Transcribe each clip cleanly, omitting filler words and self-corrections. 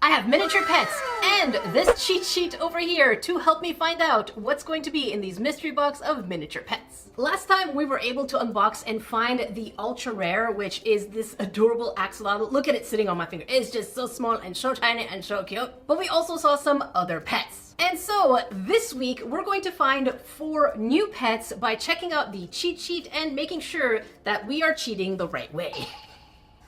I have miniature pets and this cheat sheet over here to help me find out what's going to be in these mystery box of miniature pets. Last time we were able to unbox and find the ultra rare, which is this adorable axolotl. Look at it sitting on my finger. It's just so small and so tiny and so cute. But we also saw some other pets. And so this week we're going to find 4 new pets by checking out the cheat sheet and making sure that we are cheating the right way.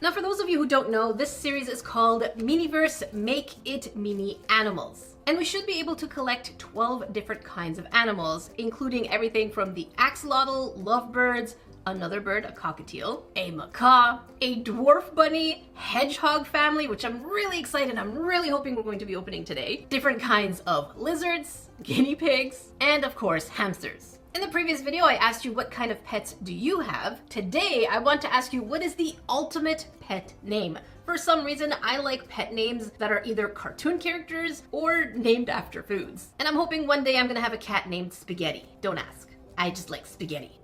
Now, for those of you who don't know, this series is called Miniverse Make It Mini Animals. And we should be able to collect 12 different kinds of animals, including everything from the axolotl, lovebirds, another bird, a cockatiel, a macaw, a dwarf bunny, hedgehog family, which I'm really excited, I'm really hoping we're going to be opening today, different kinds of lizards, guinea pigs, and of course, hamsters. In the previous video, I asked you what kind of pets do you have. Today, I want to ask you what is the ultimate pet name? For some reason, I like pet names that are either cartoon characters or named after foods. And I'm hoping one day I'm gonna have a cat named Spaghetti. Don't ask. I just like spaghetti.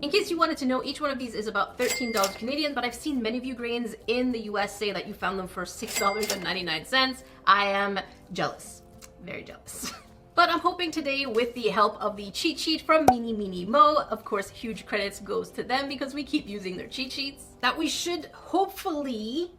In case you wanted to know, each one of these is about $13 Canadian, but I've seen many viewgrains in the US say that you found them for $6.99. I am jealous. Very jealous. But I'm hoping today, with the help of the cheat sheet from Mini Mo, of course huge credits goes to them because we keep using their cheat sheets, that we should hopefully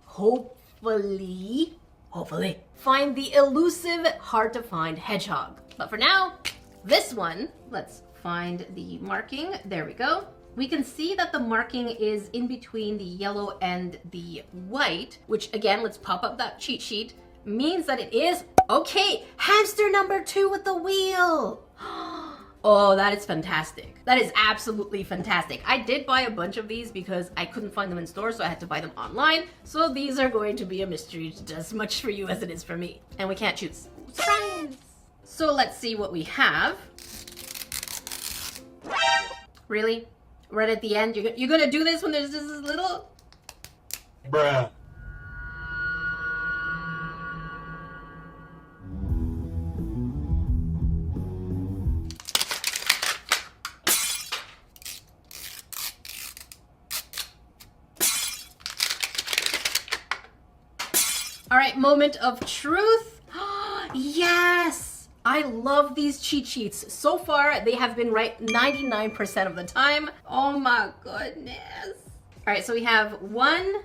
find the elusive, hard to find hedgehog. But for now, this one, let's find the marking. There we go. We can see that the marking is in between the yellow and the white, which again, let's pop up that cheat sheet, means that it is, okay, hamster number 2 with the wheel. Oh, that is fantastic. That is absolutely fantastic. I did buy a bunch of these because I couldn't find them in stores, so I had to buy them online. So these are going to be a mystery just as much for you as it is for me. And we can't choose. Surprise! So let's see what we have. Really? Right at the end? You're gonna do this when there's this little... Bruh. All right, moment of truth. Yes! I love these cheat sheets. So far, they have been right 99% of the time. Oh my goodness. All right, so we have 1,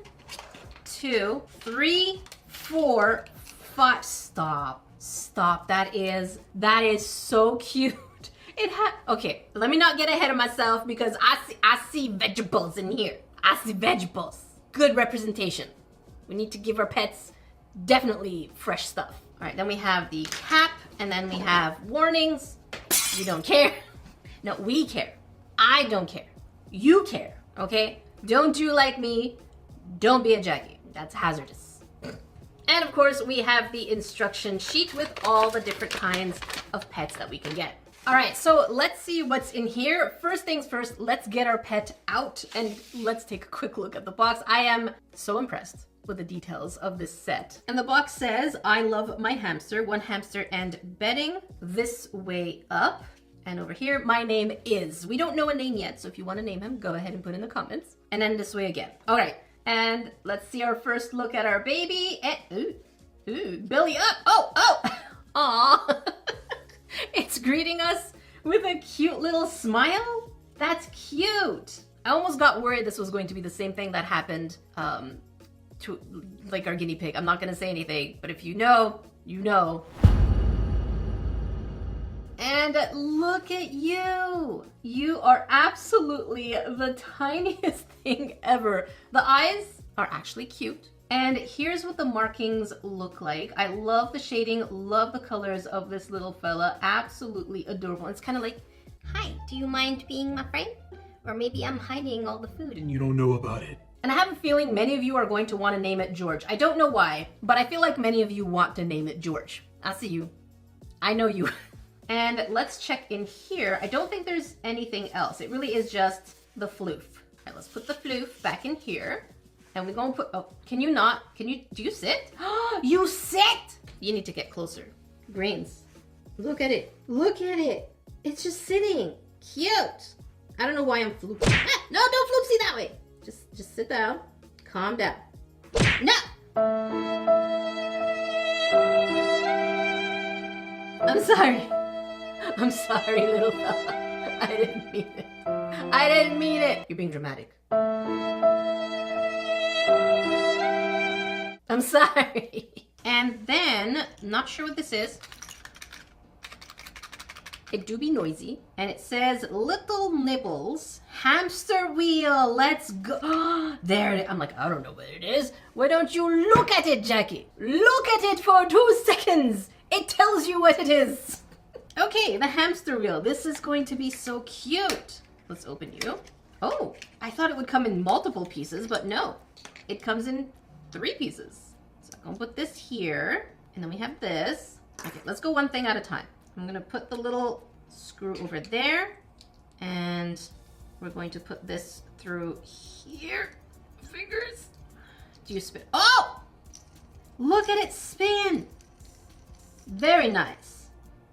2, 3, 4, 5. Stop. That is so cute. Okay, let me not get ahead of myself because I see vegetables in here. I see vegetables. Good representation. We need to give our pets definitely fresh stuff. All right, then we have the cap, and then we have warnings. You don't care. No, we care. I don't care. You care, okay? Don't do like me. Don't be a Jackie. That's hazardous. And of course, we have the instruction sheet with all the different kinds of pets that we can get. All right, so let's see what's in here. First things first, let's get our pet out and let's take a quick look at the box. I am so impressed with the details of this set. And the box says, I love my hamster, 1 hamster and bedding, this way up. And over here, my name is. We don't know a name yet, so if you want to name him, go ahead and put in the comments. And then this way again. All right, and let's see our first look at our baby. And, ooh, belly up. Oh, aw. It's greeting us with a cute little smile. That's cute. I almost got worried this was going to be the same thing that happened to like our guinea pig. I'm not gonna say anything, but if you know, you know. And look at you. You are absolutely the tiniest thing ever. The eyes are actually cute. And here's what the markings look like. I love the shading, love the colors of this little fella. Absolutely adorable. It's kind of like, hi, do you mind being my friend? Or maybe I'm hiding all the food. And you don't know about it. And I have a feeling many of you are going to want to name it George. I don't know why, but I feel like many of you want to name it George. I see you. I know you. And let's check in here. I don't think there's anything else. It really is just the floof. All right, let's put the floof back in here. And we're going to put, oh, can you not? Do you sit? You sit! You need to get closer. Greens. Look at it. Look at it. It's just sitting. Cute. I don't know why I'm floopy. Ah, no, don't floopsy that way. Just sit down. Calm down. No! I'm sorry. I'm sorry, little fella. I didn't mean it. I didn't mean it. You're being dramatic. I'm sorry. And then, not sure what this is. It do be noisy. And it says, Little Nibbles, hamster wheel, let's go. There it is. I'm like, I don't know what it is. Why don't you look at it, Jackie? Look at it for 2 seconds. It tells you what it is. Okay, the hamster wheel. This is going to be so cute. Let's open you. Oh, I thought it would come in multiple pieces, but no. It comes in 3 pieces. So I'm gonna put this here, and then we have this. Okay, let's go one thing at a time. I'm gonna put the little screw over there, and we're going to put this through here. Fingers. Do you spin? Oh! Look at it spin. Very nice.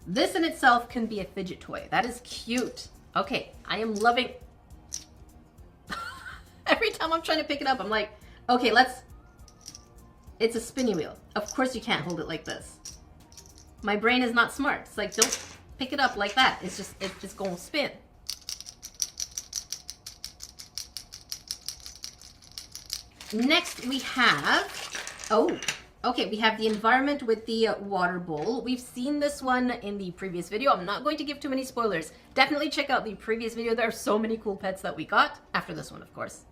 This in itself can be a fidget toy. That is cute. Okay, I am loving... Every time I'm trying to pick it up, I'm like, okay, let's... It's a spinny wheel. Of course you can't hold it like this. My brain is not smart. It's like, don't pick it up like that. It's just gonna spin. Next we have, oh, okay, we have the environment with the water bowl. We've seen this one in the previous video. I'm not going to give too many spoilers. Definitely check out the previous video. There are so many cool pets that we got after this one, of course.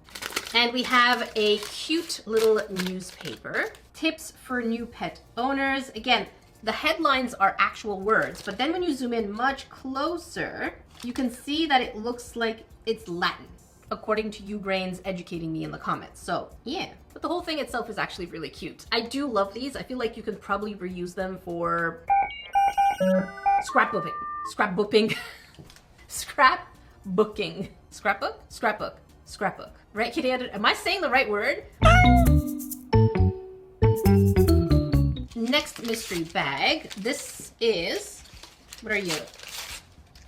And we have a cute little newspaper. Tips for new pet owners. Again, the headlines are actual words, but then when you zoom in much closer, you can see that it looks like it's Latin, according to you brains educating me in the comments. So yeah, but the whole thing itself is actually really cute. I do love these. I feel like you could probably reuse them for scrapbooking. Scrapbooking. Scrapbook? Scrapbook. Scrapbook. Right, Kitty? Am I saying the right word? Next mystery bag. This is, what are you?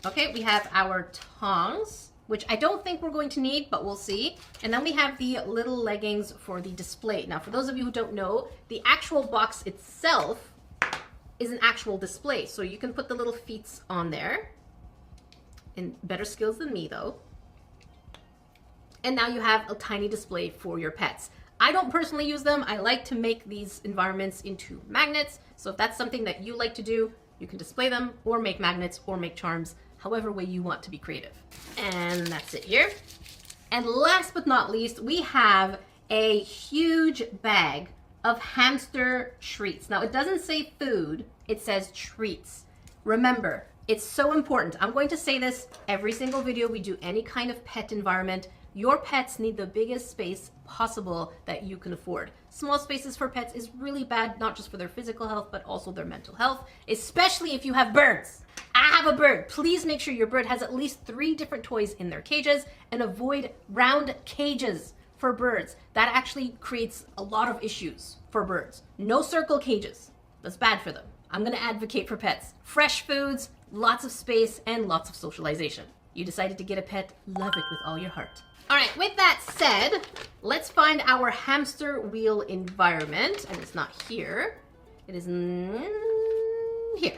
Okay, we have our tongs, which I don't think we're going to need, but we'll see. And then we have the little leggings for the display. Now, for those of you who don't know, the actual box itself is an actual display. So you can put the little feet on there. And better skills than me, though. And now you have a tiny display for your pets. I don't personally use them. I like to make these environments into magnets. So if that's something that you like to do, you can display them or make magnets or make charms, however way you want to be creative. And that's it here. And last but not least, we have a huge bag of hamster treats. Now it doesn't say food, it says treats. Remember, it's so important. I'm going to say this every single video we do any kind of pet environment. Your pets need the biggest space possible that you can afford. Small spaces for pets is really bad, not just for their physical health, but also their mental health, especially if you have birds. I have a bird. Please make sure your bird has at least 3 different toys in their cages, and avoid round cages for birds. That actually creates a lot of issues for birds. No circle cages. That's bad for them. I'm gonna advocate for pets. Fresh foods, lots of space, and lots of socialization. You decided to get a pet, love it with all your heart. All right, with that said, let's find our hamster wheel environment. And it's not here. It is here.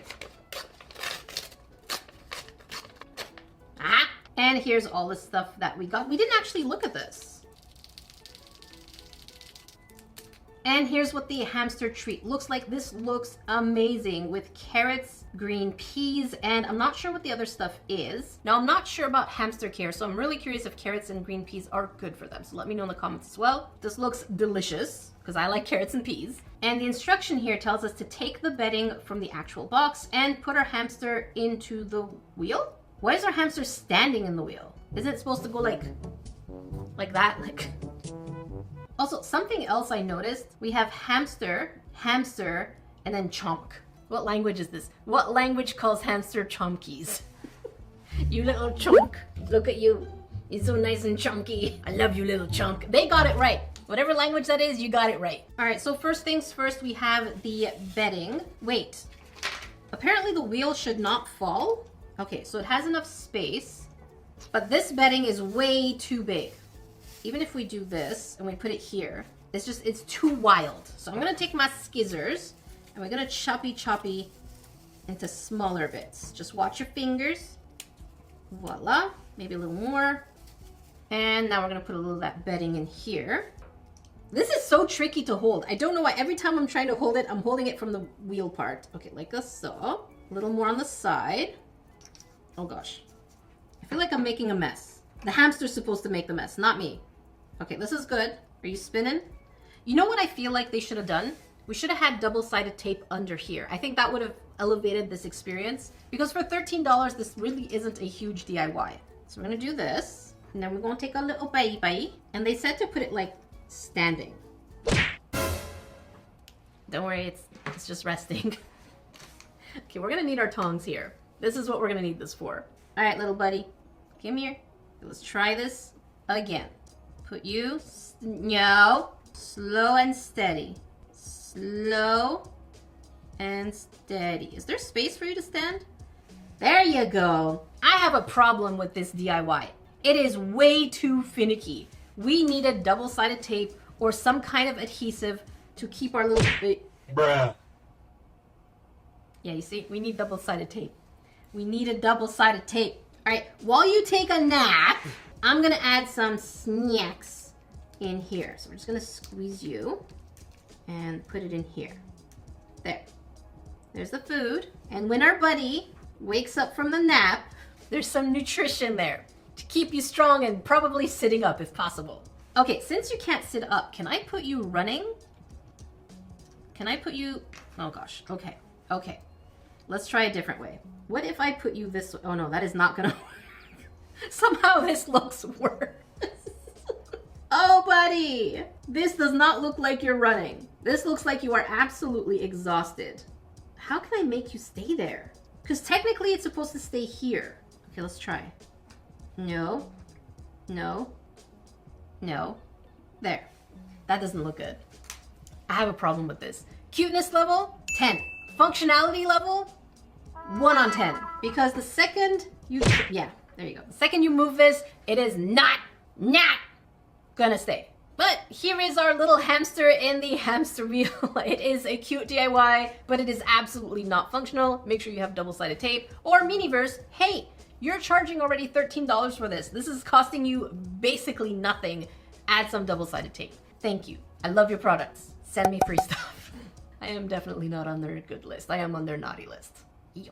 Ah, and here's all the stuff that we got. We didn't actually look at this. And here's what the hamster treat looks like. This looks amazing with carrots, green peas, and I'm not sure what the other stuff is. Now, I'm not sure about hamster care, so I'm really curious if carrots and green peas are good for them. So let me know in the comments as well. This looks delicious because I like carrots and peas. And the instruction here tells us to take the bedding from the actual box and put our hamster into the wheel. Why is our hamster standing in the wheel? Isn't it supposed to go like that? Also, something else I noticed, we have hamster, hamster, and then chonk. What language is this? What language calls hamster chomkies? You little chunk. Look at you. You're so nice and chunky. I love you, little chunk. They got it right. Whatever language that is, you got it right. All right, so first things first, we have the bedding. Wait, apparently the wheel should not fall. Okay, so it has enough space, but this bedding is way too big. Even if we do this and we put it here, it's too wild. So I'm gonna take my skizzers and we're gonna choppy into smaller bits. Just watch your fingers. Voila. Maybe a little more. And now we're gonna put a little of that bedding in here. This is so tricky to hold. I don't know why every time I'm trying to hold it, I'm holding it from the wheel part. Okay, like so. A little more on the side. Oh gosh. I feel like I'm making a mess. The hamster's supposed to make the mess, not me. Okay, this is good. Are you spinning? You know what I feel like they should have done? We should have had double-sided tape under here. I think that would have elevated this experience. Because for $13, this really isn't a huge DIY. So we're gonna do this. And then we're gonna take a little baby. And they said to put it like standing. Don't worry, it's just resting. Okay, we're gonna need our tongs here. This is what we're gonna need this for. All right, little buddy, come here. Let's try this again. Put you, no, slow and steady. Slow and steady. Is there space for you to stand? There you go. I have a problem with this DIY. It is way too finicky. We needed double-sided tape or some kind of adhesive to keep our little... Bruh. Yeah, you see, we need double-sided tape. We needed double-sided tape. All right, while you take a nap, I'm gonna add some snacks in here. So we're just gonna squeeze you and put it in here. There. There's the food. And when our buddy wakes up from the nap, there's some nutrition there to keep you strong and probably sitting up if possible. Okay, since you can't sit up, can I put you running? Can I put you... Oh gosh, okay, okay. Let's try a different way. What if I put you this way? Oh no, that is not gonna work. Somehow this looks worse. Oh buddy, this does not look like you're running. This looks like you are absolutely exhausted. How can I make you stay there? Because technically it's supposed to stay here. Okay, let's try. No, no, no. There. That doesn't look good. I have a problem with this. Cuteness level, 10. Functionality level, 1 on 10. Because the second you, yeah, there you go. The second you move this, it is not gonna stay. But here is our little hamster in the hamster wheel. It is a cute DIY, but it is absolutely not functional. Make sure you have double-sided tape. Or Miniverse, hey, you're charging already $13 for this. This is costing you basically nothing. Add some double-sided tape. Thank you. I love your products. Send me free stuff. I am definitely not on their good list. I am on their naughty list. Yo.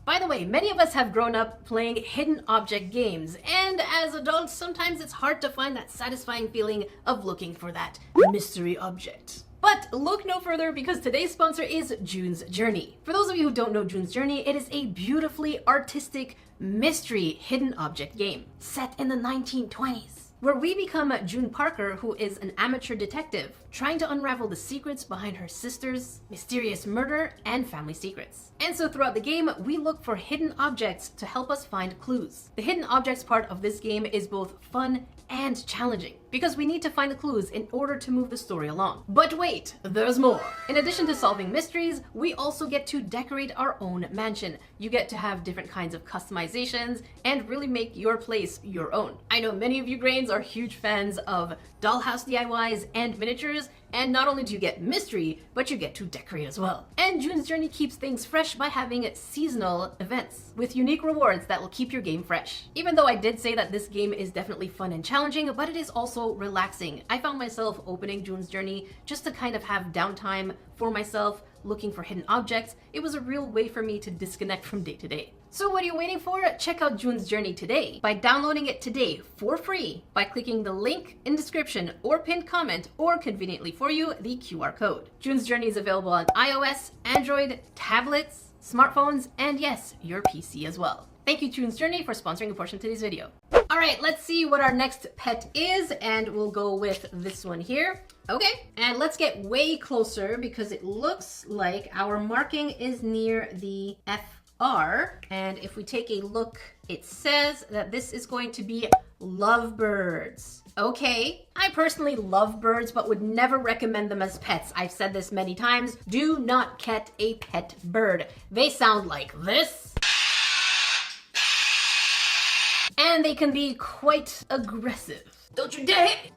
By the way, many of us have grown up playing hidden object games, and as adults, sometimes it's hard to find that satisfying feeling of looking for that mystery object. But look no further because today's sponsor is June's Journey. For those of you who don't know June's Journey, it is a beautifully artistic mystery hidden object game set in the 1920s. Where we become June Parker, who is an amateur detective, trying to unravel the secrets behind her sister's mysterious murder and family secrets. And so throughout the game, we look for hidden objects to help us find clues. The hidden objects part of this game is both fun and challenging, because we need to find the clues in order to move the story along. But wait, there's more. In addition to solving mysteries, we also get to decorate our own mansion. You get to have different kinds of customizations and really make your place your own. I know many of you Grains are huge fans of dollhouse DIYs and miniatures, and not only do you get mystery, but you get to decorate as well. And June's Journey keeps things fresh by having seasonal events with unique rewards that will keep your game fresh. Even though I did say that this game is definitely fun and challenging, but it is also relaxing. I found myself opening June's Journey just to kind of have downtime for myself, looking for hidden objects. It was a real way for me to disconnect from day to day. So what are you waiting for? Check out June's Journey today by downloading it today for free by clicking the link in description or pinned comment, or conveniently for you, the QR code. June's Journey is available on iOS, Android, tablets, smartphones, and yes, your PC as well. Thank you, June's Journey, for sponsoring a portion of today's video. All right, let's see what our next pet is, and we'll go with this one here. Okay, and let's get way closer because it looks like our marking is near the FR. And if we take a look, it says that this is going to be lovebirds. Okay, I personally love birds, but would never recommend them as pets. I've said this many times. Do not get a pet bird. They sound like this. And they can be quite aggressive. Don't you dare hit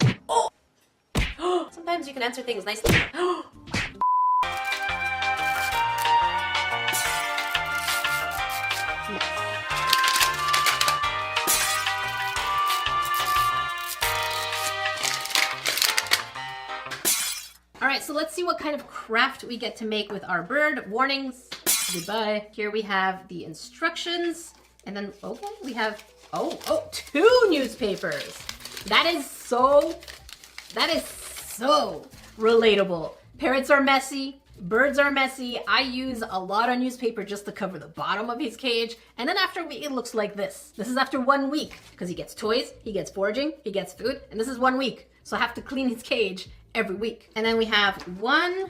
me. Oh! Sometimes you can answer things nicely. All right, so let's see what kind of craft we get to make with our bird. Warnings, goodbye. Here we have the instructions. And then, okay, we have, oh, 2 newspapers. That is so relatable. Parrots are messy. Birds are messy. I use a lot of newspaper just to cover the bottom of his cage. And then after a week, it looks like this. This is after 1 week because he gets toys, he gets foraging, he gets food, and this is 1 week. So I have to clean his cage every week. And then we have 1,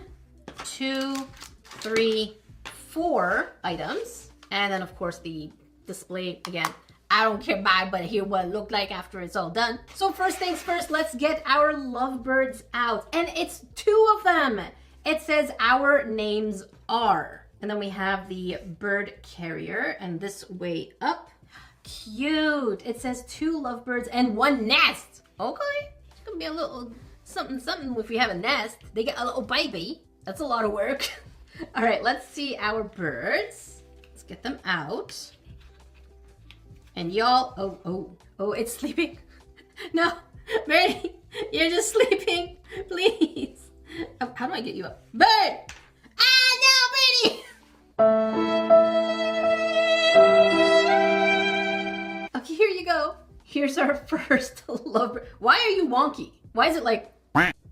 2, 3, 4 items. And then of course the display again. I don't care bye, but here what it looked like after it's all done. So first things first, let's get our lovebirds out. And it's 2 of them. It says our names are. And then we have the bird carrier and this way up. Cute. It says 2 lovebirds and 1 nest. Okay. It's gonna be a little something if we have a nest. They get a little baby. That's a lot of work. All right, let's see our birds. Let's get them out. And y'all, oh, it's sleeping. No, Birdie, you're just sleeping. Please. How do I get you up? Bird! Ah, no, Birdie! Okay, here you go. Here's our first lovebird. Why are you wonky? Why is it like,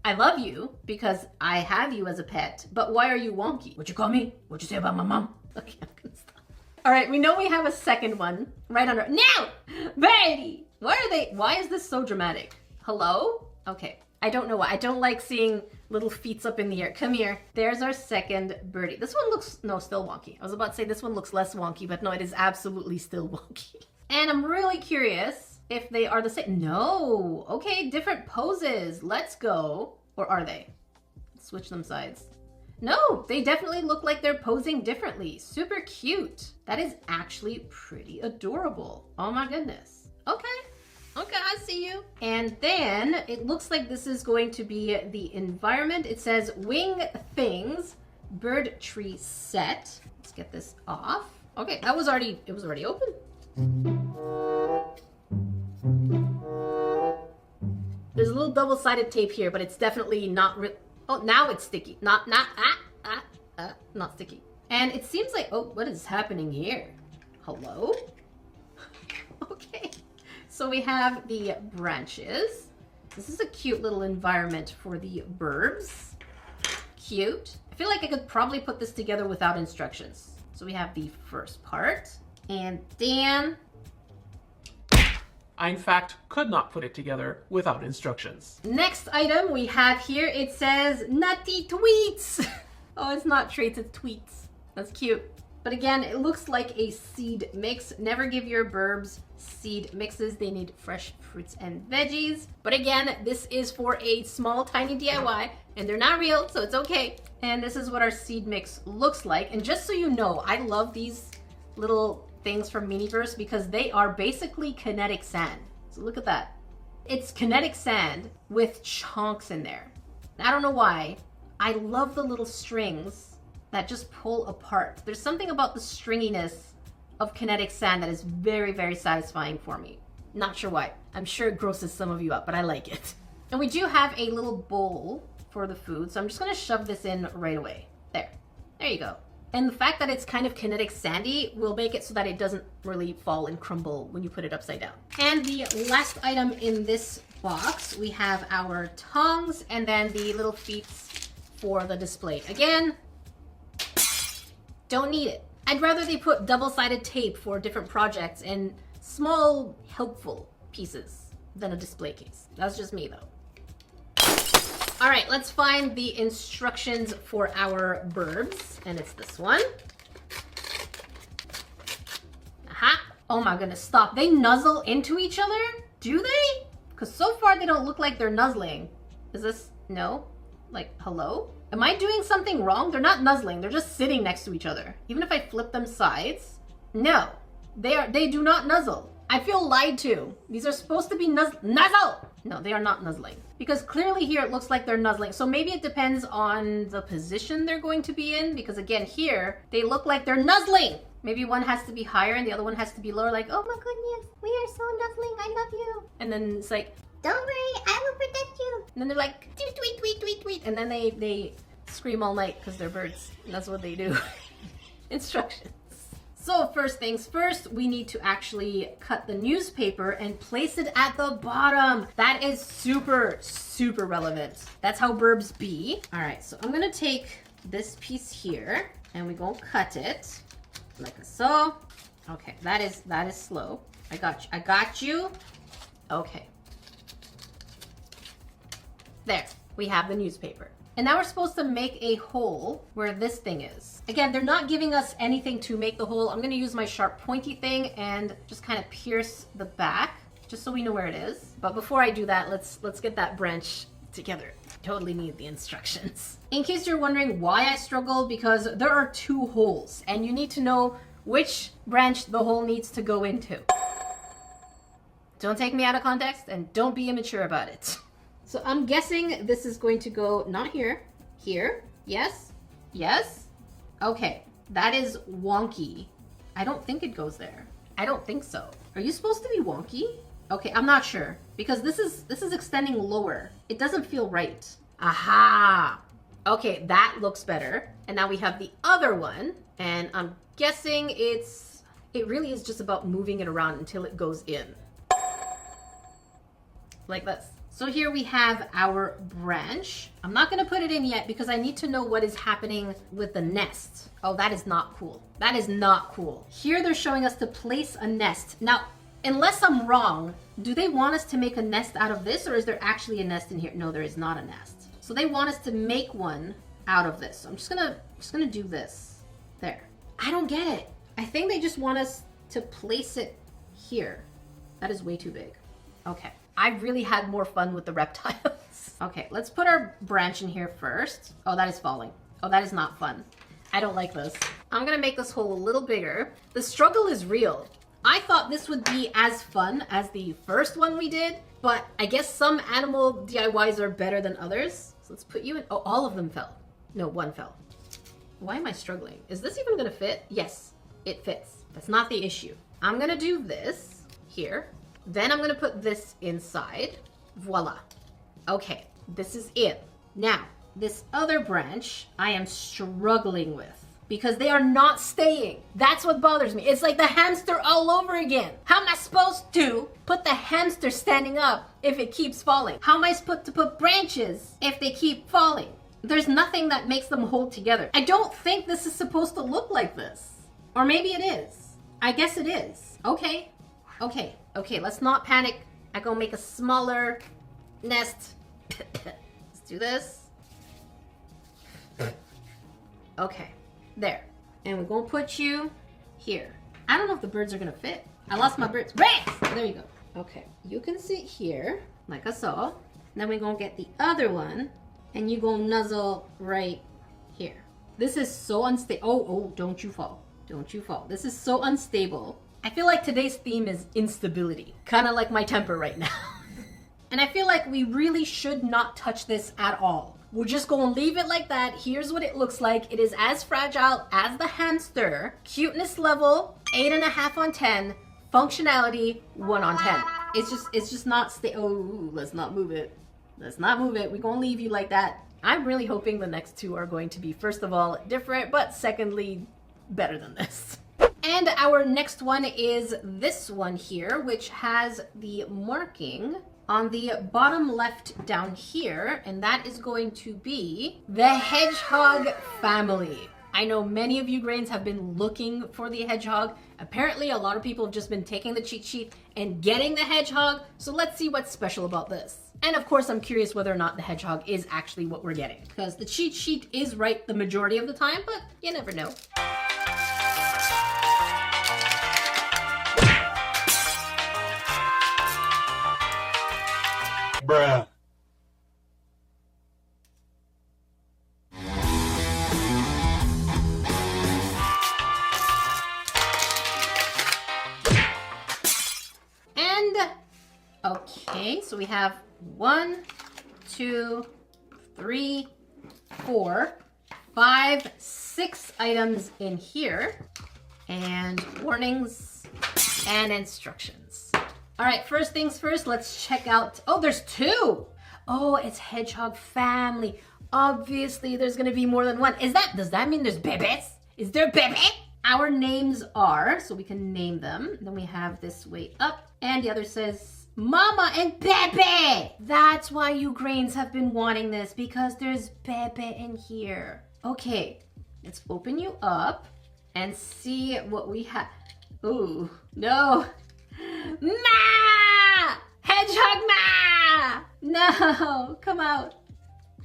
I love you because I have you as a pet, but why are you wonky? What you call me? What you say about my mom? Okay, I'm gonna stop. All right, we know we have a second one right under. No! Birdie! Why is this so dramatic? Hello? Okay, I don't know why. I don't like seeing little feet up in the air. Come here. There's our second birdie. This one looks, no, still wonky. I was about to say this one looks less wonky, but no, it is absolutely still wonky. And I'm really curious if they are the same. No. Okay, different poses. Let's go. Or are they? Let's switch them sides. No, they definitely look like they're posing differently. Super cute. That is actually pretty adorable. Oh my goodness. Okay. Okay, I see you. And then it looks like this is going to be the environment. It says wing things, bird tree set. Let's get this off. Okay, it was already open. There's a little double-sided tape here, but it's definitely not oh, now it's sticky. Not sticky. And it seems like, oh, what is happening here? Hello? Okay. So we have the branches. This is a cute little environment for the birds. Cute. I feel like I could probably put this together without instructions. So we have the first part. And then... I, in fact, could not put it together without instructions. Next item we have here, it says nutty tweets. Oh, it's not traits, it's tweets. That's cute. But again, it looks like a seed mix. Never give your burbs seed mixes. They need fresh fruits and veggies. But again, this is for a small, tiny DIY, and they're not real, so it's okay. And this is what our seed mix looks like. And just so you know, I love these little things from Miniverse because they are basically kinetic sand. So look at that. It's kinetic sand with chunks in there. I don't know why. I love the little strings that just pull apart. There's something about the stringiness of kinetic sand that is very, very satisfying for me. Not sure why. I'm sure it grosses some of you up, but I like it. And we do have a little bowl for the food, so I'm just gonna shove this in right away. There you go. And the fact that it's kind of kinetic sandy will make it so that it doesn't really fall and crumble when you put it upside down. And the last item in this box, we have our tongs and then the little feet for the display. Again, don't need it. I'd rather they put double-sided tape for different projects and small, helpful pieces than a display case. That's just me though. All right, let's find the instructions for our burbs, and it's this one. Aha. Oh my goodness, stop. They nuzzle into each other? Do they? Because so far they don't look like they're nuzzling. Is this, no? Like, hello? Am I doing something wrong? They're not nuzzling, they're just sitting next to each other. Even if I flip them sides, no, they do not nuzzle. I feel lied to. These are supposed to be nuzzle! No, they are not nuzzling. Because clearly here it looks like they're nuzzling. So maybe it depends on the position they're going to be in. Because again, here, they look like they're nuzzling. Maybe one has to be higher and the other one has to be lower. Like, oh my goodness, we are so nuzzling, I love you. And then it's like, don't worry, I will protect you. And then they're like, tweet, tweet, tweet, tweet. and then they scream all night because they're birds. And that's what they do. Instructions. So first things first, we need to actually cut the newspaper and place it at the bottom. That is super, super relevant. That's how burbs be. All right, so I'm gonna take this piece here and we're gonna cut it like so. Okay, that is slow. I got you. Okay. There, we have the newspaper. And now we're supposed to make a hole where this thing is. Again, they're not giving us anything to make the hole. I'm gonna use my sharp pointy thing and just kind of pierce the back, just so we know where it is. But before I do that, let's get that branch together. Totally need the instructions. In case you're wondering why I struggle, because there are 2 holes and you need to know which branch the hole needs to go into. Don't take me out of context and don't be immature about it. So I'm guessing this is going to go not here, here, yes, yes. Okay, that is wonky. I don't think it goes there. I don't think so. Are you supposed to be wonky? Okay, I'm not sure because this is extending lower. It doesn't feel right. Aha! Okay, that looks better. And now we have the other one, and I'm guessing it really is just about moving it around until it goes in. Like this. So here we have our branch. I'm not gonna put it in yet because I need to know what is happening with the nest. Oh, that is not cool. That is not cool. Here they're showing us to place a nest. Now, unless I'm wrong, do they want us to make a nest out of this or is there actually a nest in here? No, there is not a nest. So they want us to make one out of this. So I'm just gonna do this. There. I don't get it. I think they just want us to place it here. That is way too big. Okay. I really had more fun with the reptiles. Okay, let's put our branch in here first. Oh, that is falling. Oh, that is not fun. I don't like this. I'm gonna make this hole a little bigger. The struggle is real. I thought this would be as fun as the first one we did, but I guess some animal DIYs are better than others. So let's put you in. Oh, all of them fell. No, one fell. Why am I struggling? Is this even gonna fit? Yes, it fits. That's not the issue. I'm gonna do this here. Then I'm gonna put this inside. Voila. Okay, this is it. Now, this other branch I am struggling with because they are not staying. That's what bothers me. It's like the hamster all over again. How am I supposed to put the hamster standing up if it keeps falling? How am I supposed to put branches if they keep falling? There's nothing that makes them hold together. I don't think this is supposed to look like this. Or maybe it is. I guess it is. Okay. Okay. Okay, let's not panic. I'm gonna make a smaller nest. Let's do this. Okay, there. And we're gonna put you here. I don't know if the birds are gonna fit. I lost my birds. Birds! There you go. Okay, you can sit here, like I saw. Then we're gonna get the other one, and you gonna nuzzle right here. This is so unstable. Oh, don't you fall. Don't you fall. This is so unstable. I feel like today's theme is instability, kind of like my temper right now. And I feel like we really should not touch this at all. We're just gonna leave it like that. Here's what it looks like. It is as fragile as the hamster. Cuteness level, 8.5 on 10. Functionality, 1 on 10. It's just not oh, let's not move it. Let's not move it. We're gonna leave you like that. I'm really hoping the next 2 are going to be, first of all, different, but secondly, better than this. And our next one is this one here, which has the marking on the bottom left down here, and that is going to be the hedgehog family. I know many of you grains have been looking for the hedgehog. Apparently a lot of people have just been taking the cheat sheet and getting the hedgehog, so let's see what's special about this. And of course I'm curious whether or not the hedgehog is actually what we're getting, because the cheat sheet is right the majority of the time, but you never know. Bruh. And okay, so we have 1, 2, 3, 4, 5, 6 items in here, and warnings and instructions. All right, first things first, let's check out, oh, there's 2. Oh, it's hedgehog family. Obviously, there's gonna be more than one. Does that mean there's bebés? Is there bebe? Our names are, so we can name them. Then we have this way up, and the other says Mama and Bebe. That's why you grains have been wanting this, because there's Bebe in here. Okay, let's open you up and see what we have. Ooh, no. Ma! Hedgehog Ma! No, come out.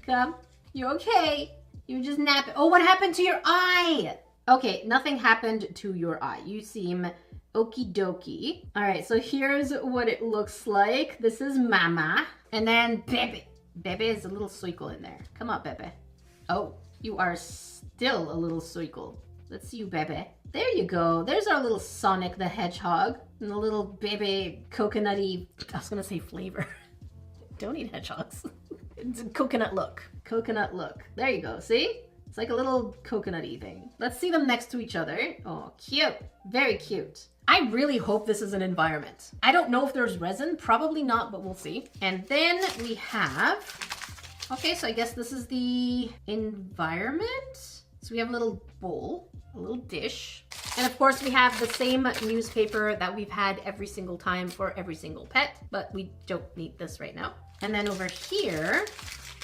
Come. You're okay. You're just napping. Oh, what happened to your eye? Okay, nothing happened to your eye. You seem okie dokie. All right, so here's what it looks like. This is Mama. And then Bebe. Bebe is a little suicle in there. Come on, Bebe. Oh, you are still a little suicle. Let's see you, Bebe. There you go. There's our little Sonic the Hedgehog. And the little Bebe coconutty, I was gonna say flavor. Don't eat hedgehogs. It's a coconut look. Coconut look. There you go, see? It's like a little coconutty thing. Let's see them next to each other. Oh, cute. Very cute. I really hope this is an environment. I don't know if there's resin. Probably not, but we'll see. And then we have... Okay, so I guess this is the environment. So we have a little bowl, a little dish. And of course we have the same newspaper that we've had every single time for every single pet, but we don't need this right now. And then over here,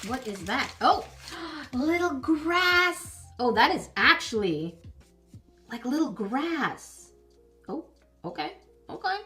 what is that? Oh, little grass. Oh, that is actually like little grass. Oh, okay, okay.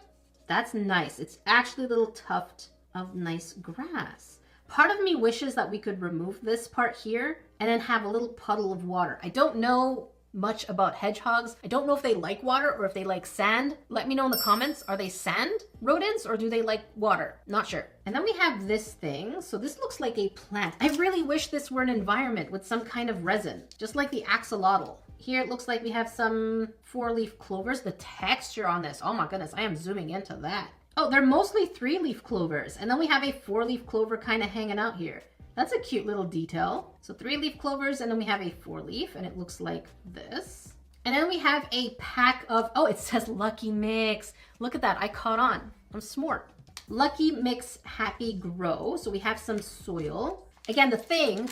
That's nice. It's actually a little tuft of nice grass. Part of me wishes that we could remove this part here and then have a little puddle of water. I don't know much about hedgehogs. I don't know if they like water or if they like sand. Let me know in the comments. Are they sand rodents or do they like water? Not sure. And then we have this thing. So this looks like a plant. I really wish this were an environment with some kind of resin, just like the axolotl. Here it looks like we have some 4-leaf clovers. The texture on this, oh my goodness, I am zooming into that. Oh, they're mostly 3-leaf clovers. And then we have a 4-leaf clover kind of hanging out here. That's a cute little detail. So 3-leaf clovers, and then we have a 4-leaf, and it looks like this. And then we have a pack of, oh, it says Lucky Mix. Look at that, I caught on. I'm smart. Lucky Mix Happy Grow. So we have some soil. Again, the thing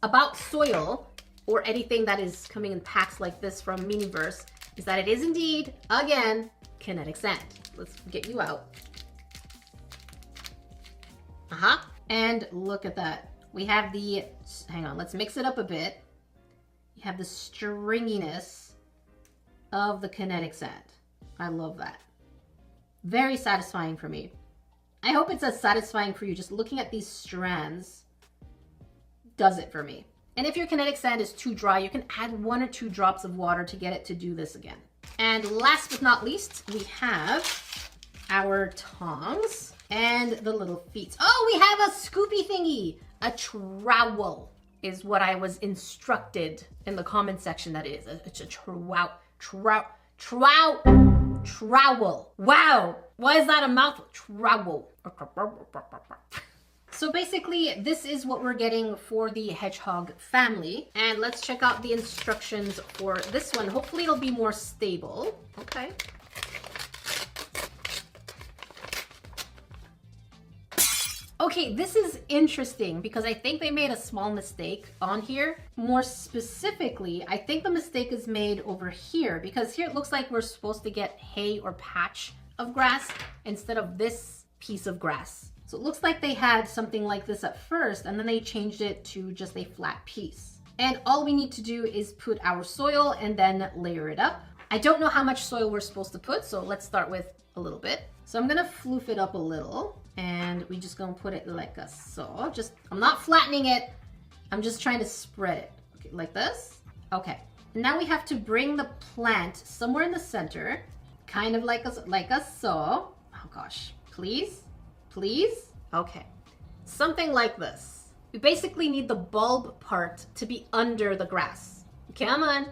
about soil, or anything that is coming in packs like this from Miniverse, is that it is indeed, again, kinetic sand. Let's get you out. And look at that. We have the, hang on, let's mix it up a bit. You have the stringiness of the kinetic sand. I love that. Very satisfying for me. I hope it's as satisfying for you. Just looking at these strands does it for me. And if your kinetic sand is too dry, you can add 1 or 2 drops of water to get it to do this again. And last but not least, we have our tongs and the little feet. Oh, we have a scoopy thingy. A trowel is what I was instructed in the comment section that is. It's a trowel. Wow. Why is that a mouthful? Trowel. So basically, this is what we're getting for the hedgehog family. And let's check out the instructions for this one. Hopefully it'll be more stable. Okay. Okay, this is interesting because I think they made a small mistake on here. More specifically, I think the mistake is made over here because here it looks like we're supposed to get hay or patch of grass instead of this piece of grass. So it looks like they had something like this at first and then they changed it to just a flat piece. And all we need to do is put our soil and then layer it up. I don't know how much soil we're supposed to put, so let's start with a little bit. So I'm gonna floof it up a little. And we just gonna put it like a so. I'm not flattening it. I'm just trying to spread it. Okay, like this. Okay. And now we have to bring the plant somewhere in the center, kind of like a so. Oh gosh, please. Okay. Something like this. We basically need the bulb part to be under the grass. Come on.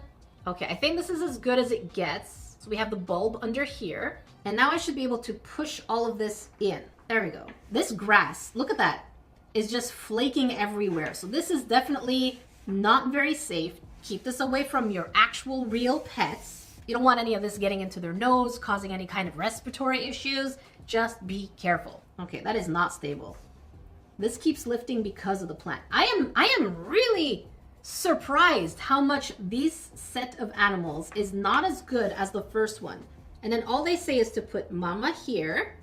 Okay, I think this is as good as it gets. So we have the bulb under here. And now I should be able to push all of this in. There we go. This grass, look at that, is just flaking everywhere. So this is definitely not very safe. Keep this away from your actual real pets. You don't want any of this getting into their nose, causing any kind of respiratory issues. Just be careful. Okay, that is not stable. This keeps lifting because of the plant. I am really surprised how much this set of animals is not as good as the first one. And then all they say is to put mama here,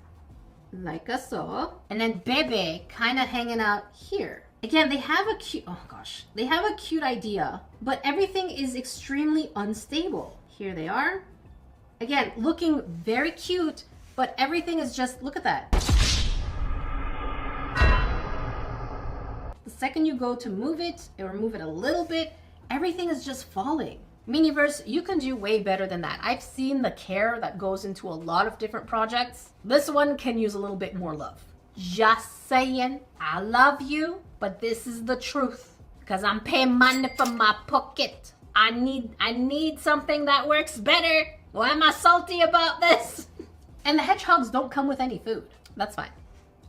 like I saw, and then bebe kind of hanging out here. Again, they have a cute, oh gosh, they have a cute idea, but everything is extremely unstable. Here they are. Again, looking very cute, but everything is just, look at that. The second you go to move it or move it a little bit, everything is just falling. Miniverse, you can do way better than that. I've seen the care that goes into a lot of different projects. This one can use a little bit more love. Just saying, I love you, but this is the truth. Because I'm paying money for my pocket. I need something that works better. Why am I salty about this? And the hedgehogs don't come with any food. That's fine.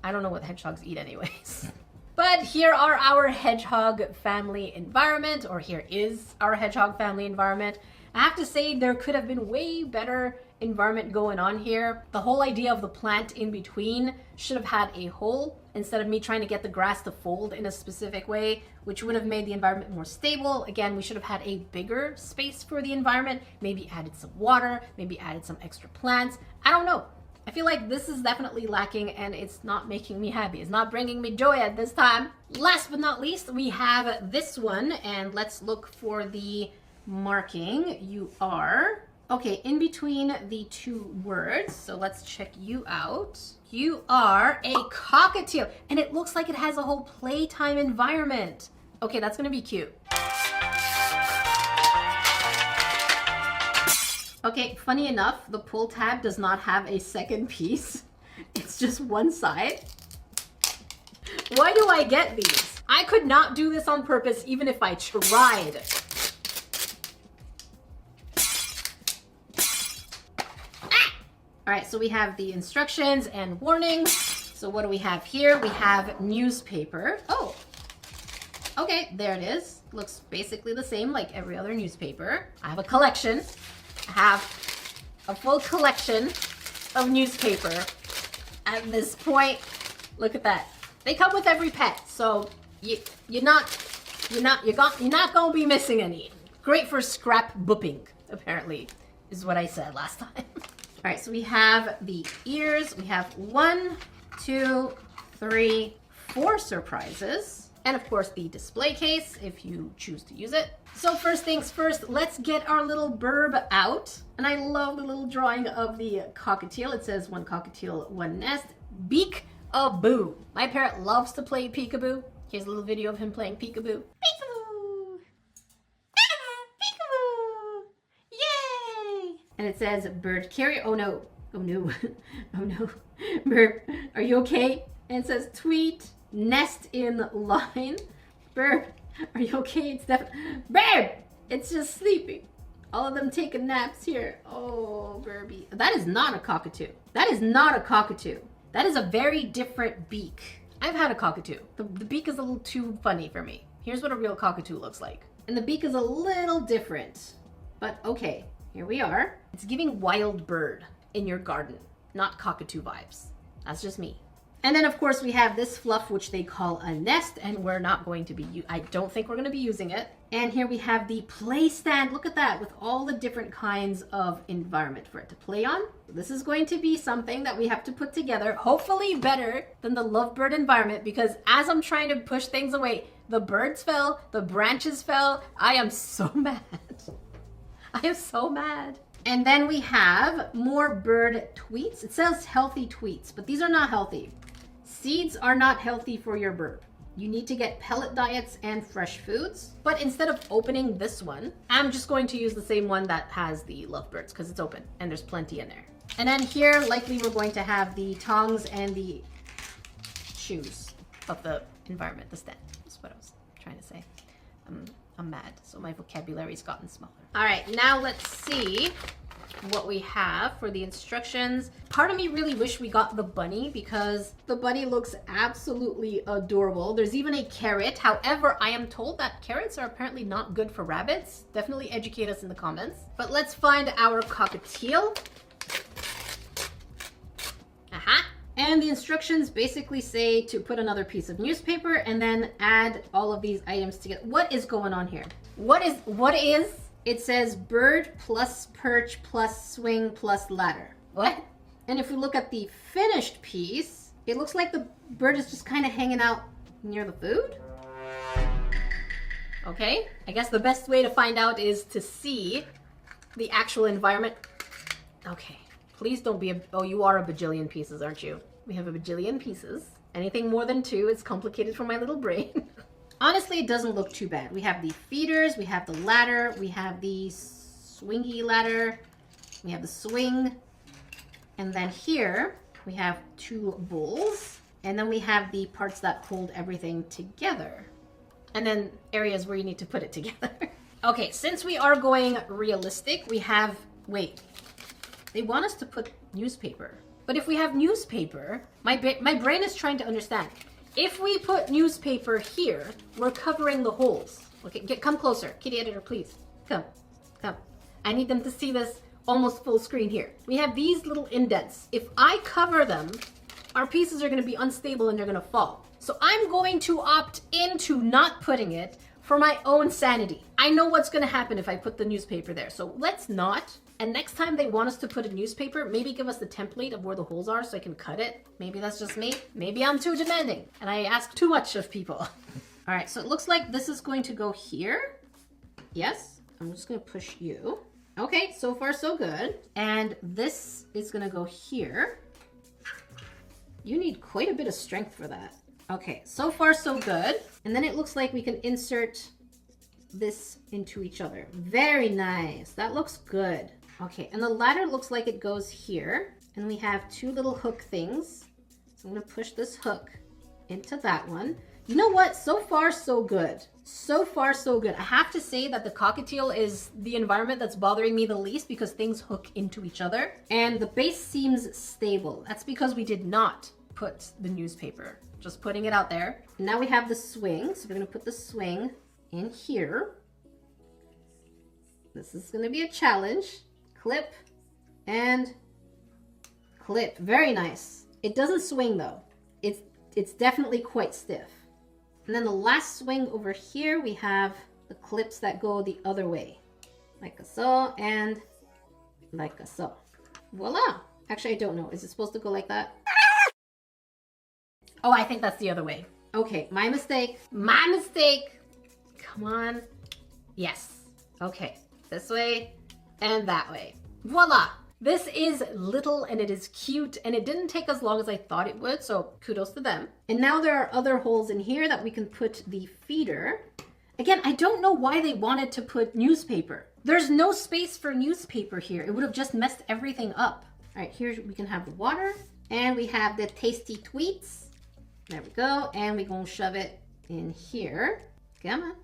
I don't know what hedgehogs eat anyways. But here are our hedgehog family environment, or here is our hedgehog family environment. I have to say there could have been way better environment going on here. The whole idea of the plant in between should have had a hole instead of me trying to get the grass to fold in a specific way, which would have made the environment more stable. Again, we should have had a bigger space for the environment, maybe added some water, maybe added some extra plants. I don't know. I feel like this is definitely lacking and it's not making me happy. It's not bringing me joy at this time. Last but not least, we have this one, and let's look for the marking. You are, okay, in between the two words. So let's check you out. You are a cockatiel, and it looks like it has a whole playtime environment. Okay, that's gonna be cute. Okay, funny enough, the pull tab does not have a second piece. It's just one side. Why do I get these? I could not do this on purpose even if I tried. Ah! All right, so we have the instructions and warnings. So what do we have here? We have newspaper. Oh, okay, there it is. Looks basically the same like every other newspaper. I have a collection. Have a full collection of newspaper. At this point, look at that. They come with every pet, so you're not gonna be missing any. Great for scrapbooking, apparently, is what I said last time. All right, so we have the ears. We have 1, 2, 3, 4 surprises. And of course the display case, if you choose to use it. So first things first, let's get our little burb out. And I love the little drawing of the cockatiel. It says 1 cockatiel, 1 nest, peek-a-boo. My parrot loves to play peekaboo. Here's a little video of him playing peekaboo. Peekaboo! Peekaboo! Yay! And it says bird carrier. Oh no, oh no, oh no. Burb, are you okay? And it says tweet. Nest in line. Burb, are you okay? It's definitely Burb! It's just sleeping. All of them taking naps here. Oh, Burby. That is not a cockatoo. That is not a cockatoo. That is a very different beak. I've had a cockatoo. The beak is a little too funny for me. Here's what a real cockatoo looks like. And the beak is a little different. But okay, here we are. It's giving wild bird in your garden, not cockatoo vibes. That's just me. And then of course we have this fluff, which they call a nest, and we're not going to be, I don't think we're going to be using it. And here we have the play stand. Look at that, with all the different kinds of environment for it to play on. This is going to be something that we have to put together, hopefully better than the lovebird environment, because as I'm trying to push things away, the birds fell, the branches fell. I am so mad. I am so mad. And then we have more bird tweets. It says healthy tweets, but these are not healthy. Seeds are not healthy for your bird. You need to get pellet diets and fresh foods. But instead of opening this one, I'm just going to use the same one that has the lovebirds because it's open and there's plenty in there. And then here, likely we're going to have the tongs and the shoes of the environment, the stand. That's what I was trying to say. I'm mad, so my vocabulary's gotten smaller. All right, now let's see what we have for the instructions. Part of me really wish we got the bunny because the bunny looks absolutely adorable. There's even a carrot. However, I am told that carrots are apparently not good for rabbits. Definitely educate us in the comments. But let's find our cockatiel. Aha. And the instructions basically say to put another piece of newspaper and then add all of these items together. What is going on here? What is? It says bird plus perch plus swing plus ladder. What? And if we look at the finished piece, it looks like the bird is just kind of hanging out near the food. Okay, I guess the best way to find out is to see the actual environment. Okay, please don't be oh, you are a bajillion pieces, aren't you? We have a bajillion pieces. Anything more than 2 is complicated for my little brain. Honestly, it doesn't look too bad. We have the feeders, we have the ladder, we have the swingy ladder, we have the swing, and then here we have 2 bowls, and then we have the parts that hold everything together. And then areas where you need to put it together. Okay, since we are going realistic, we have, wait, they want us to put newspaper. But if we have newspaper, my brain is trying to understand. If we put newspaper here, we're covering the holes. Okay, come closer. Kitty editor, please. Come. I need them to see this almost full screen here. We have these little indents. If I cover them, our pieces are gonna be unstable and they're gonna fall. So I'm going to opt into not putting it for my own sanity. I know what's gonna happen if I put the newspaper there. So let's not. And next time they want us to put a newspaper, maybe give us the template of where the holes are so I can cut it. Maybe that's just me. Maybe I'm too demanding and I ask too much of people. All right, so it looks like this is going to go here. Yes, I'm just gonna push you. Okay, so far so good. And this is gonna go here. You need quite a bit of strength for that. Okay, so far so good. And then it looks like we can insert this into each other. Very nice. That looks good. Okay, and the ladder looks like it goes here. And we have 2 little hook things. So I'm gonna push this hook into that one. You know what? So far so good. So far so good. I have to say that the cockatiel is the environment that's bothering me the least because things hook into each other. And the base seems stable. That's because we did not put the newspaper. Just putting it out there. Now we have the swing. So we're gonna put the swing in here. This is gonna be a challenge. Clip and clip. Very nice. It doesn't swing though. It's definitely quite stiff. And then the last swing over here, we have the clips that go the other way. Like so and like so. Voila. Actually, I don't know. Is it supposed to go like that? Oh, I think that's the other way. Okay, my mistake. My mistake. Come on. Yes. Okay, this way and that way. Voila. This is little and it is cute and it didn't take as long as I thought it would, so kudos to them. And now there are other holes in here that we can put the feeder. Again, I don't know why they wanted to put newspaper. There's no space for newspaper here. It would have just messed everything up. All right, here we can have the water and we have the tasty tweets. There we go. And we're gonna shove it in here. Come on.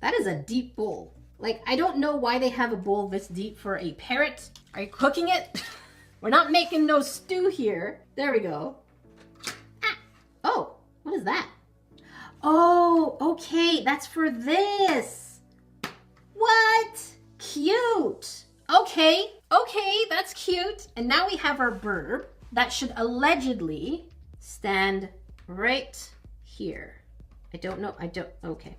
That is a deep bowl. Like, I don't know why they have a bowl this deep for a parrot. Are you cooking it? We're not making no stew here. There we go. Ah. Oh, what is that? Oh, okay, that's for this. What? Cute. Okay, that's cute. And now we have our burb that should allegedly stand right here. I don't know, okay,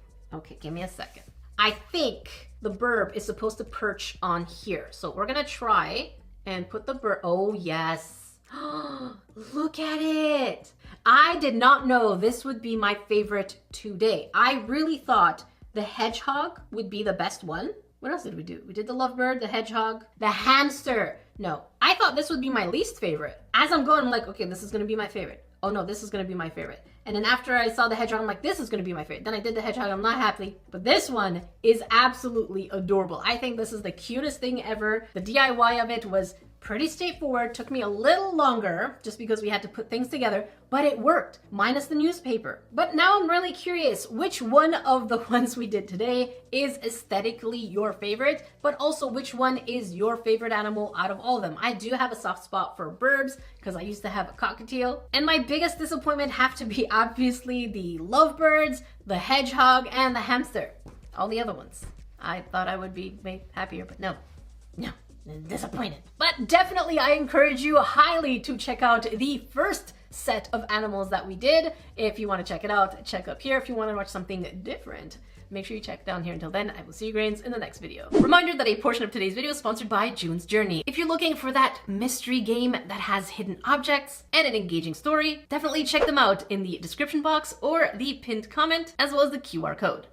give me a second. I think the burb is supposed to perch on here. So we're gonna try and put the burb, oh yes. Look at it. I did not know this would be my favorite today. I really thought the hedgehog would be the best one. What else did we do? We did the lovebird, the hedgehog, the hamster. No, I thought this would be my least favorite. As I'm going, I'm like, okay, this is gonna be my favorite. Oh no, this is gonna be my favorite. And then after I saw the hedgehog, I'm like, this is gonna be my favorite. Then I did the hedgehog, I'm not happy. But this one is absolutely adorable. I think this is the cutest thing ever. The DIY of it was pretty straightforward. Took me a little longer just because we had to put things together, but it worked, minus the newspaper. But now I'm really curious, which one of the ones we did today is aesthetically your favorite, but also which one is your favorite animal out of all of them? I do have a soft spot for burbs because I used to have a cockatiel. And my biggest disappointment have to be obviously the lovebirds, the hedgehog, and the hamster. All the other ones. I thought I would be made happier, but no. Disappointed. But definitely I encourage you highly to check out the first set of animals that we did. If you want to check it out, check up here. If you want to watch something different, make sure you check down here. Until then, I will see you grains in the next video. Reminder that a portion of today's video is sponsored by June's Journey. If you're looking for that mystery game that has hidden objects and an engaging story, definitely check them out in the description box or the pinned comment, as well as the QR code.